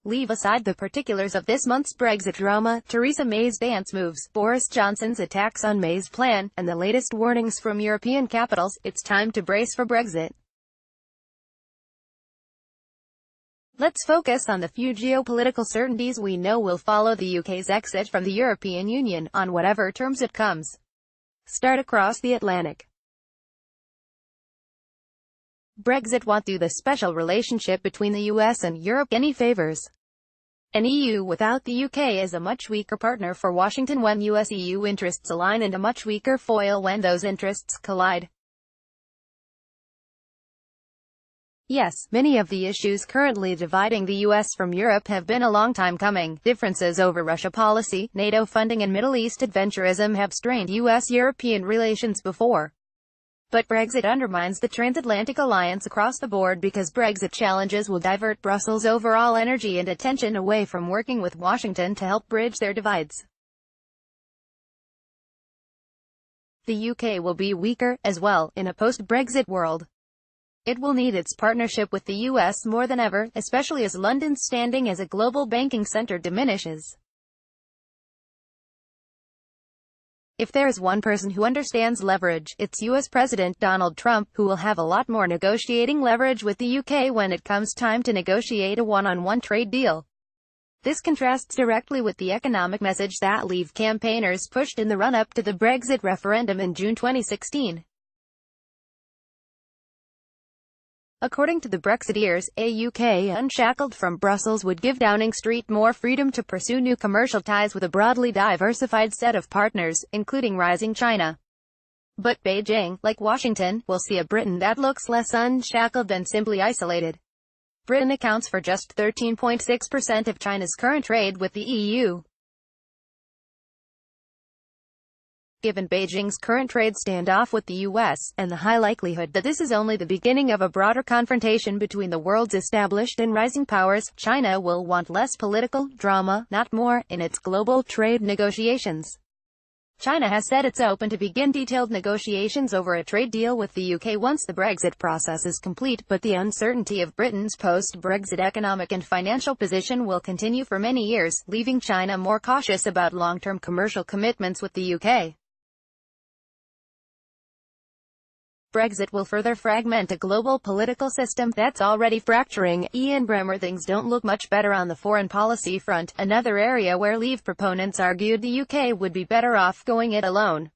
Leave aside the particulars of this month's Brexit drama, Theresa May's dance moves, Boris Johnson's attacks on May's plan, and the latest warnings from European capitals. It's time to brace for Brexit. Let's focus on the few geopolitical certainties we know will follow the UK's exit from the European Union, on whatever terms it comes. Start across the Atlantic. Brexit won't do the special relationship between the US and Europe any favors. An EU without the UK is a much weaker partner for Washington when US-EU interests align, and a much weaker foil when those interests collide. Yes, many of the issues currently dividing the US from Europe have been a long time coming. Differences over Russia policy, NATO funding and Middle East adventurism have strained US-European relations before. But Brexit undermines the transatlantic alliance across the board, because Brexit challenges will divert Brussels' overall energy and attention away from working with Washington to help bridge their divides. The UK will be weaker, as well, in a post-Brexit world. It will need its partnership with the US more than ever, especially as London's standing as a global banking center diminishes. If there is one person who understands leverage, it's US President Donald Trump, who will have a lot more negotiating leverage with the UK when it comes time to negotiate a one-on-one trade deal. This contrasts directly with the economic message that Leave campaigners pushed in the run-up to the Brexit referendum in June 2016. According to the Brexiteers, a UK unshackled from Brussels would give Downing Street more freedom to pursue new commercial ties with a broadly diversified set of partners, including rising China. But Beijing, like Washington, will see a Britain that looks less unshackled than simply isolated. Britain accounts for just 13.6% of China's current trade with the EU. Given Beijing's current trade standoff with the US, and the high likelihood that this is only the beginning of a broader confrontation between the world's established and rising powers, China will want less political drama, not more, in its global trade negotiations. China has said it's open to begin detailed negotiations over a trade deal with the UK once the Brexit process is complete, but the uncertainty of Britain's post-Brexit economic and financial position will continue for many years, leaving China more cautious about long-term commercial commitments with the UK. Brexit will further fragment a global political system that's already fracturing. Ian Bremmer: things don't look much better on the foreign policy front, another area where Leave proponents argued the UK would be better off going it alone.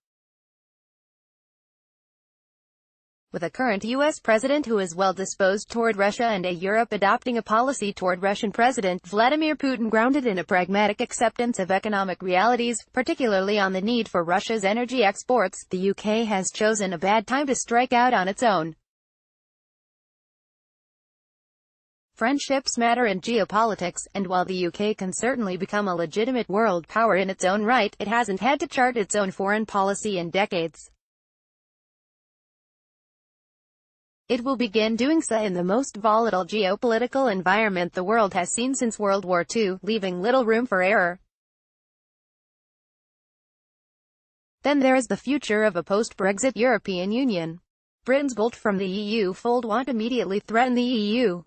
With a current US president who is well disposed toward Russia and a Europe adopting a policy toward Russian President Vladimir Putin grounded in a pragmatic acceptance of economic realities, particularly on the need for Russia's energy exports, the UK has chosen a bad time to strike out on its own. Friendships matter in geopolitics, and while the UK can certainly become a legitimate world power in its own right, it hasn't had to chart its own foreign policy in decades. It will begin doing so in the most volatile geopolitical environment the world has seen since World War II, leaving little room for error. Then there is the future of a post-Brexit European Union. Britain's bolt from the EU fold won't immediately threaten the EU.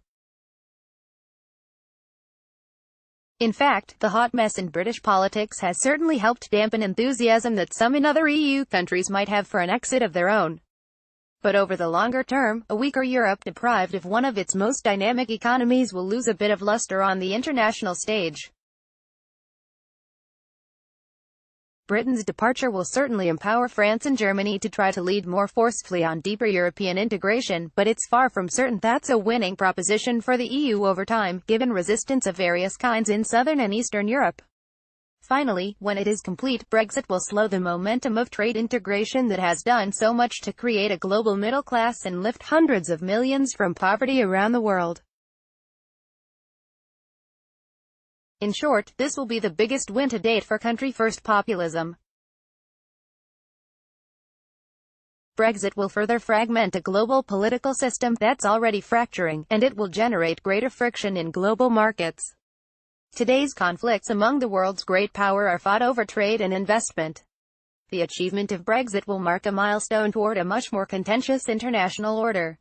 In fact, the hot mess in British politics has certainly helped dampen enthusiasm that some in other EU countries might have for an exit of their own. But over the longer term, a weaker Europe deprived of one of its most dynamic economies will lose a bit of luster on the international stage. Britain's departure will certainly empower France and Germany to try to lead more forcefully on deeper European integration, but it's far from certain that's a winning proposition for the EU over time, given resistance of various kinds in southern and eastern Europe. Finally, when it is complete, Brexit will slow the momentum of trade integration that has done so much to create a global middle class and lift hundreds of millions from poverty around the world. In short, this will be the biggest win to date for country-first populism. Brexit will further fragment a global political system that's already fracturing, and it will generate greater friction in global markets. Today's conflicts among the world's great power are fought over trade and investment. The achievement of Brexit will mark a milestone toward a much more contentious international order.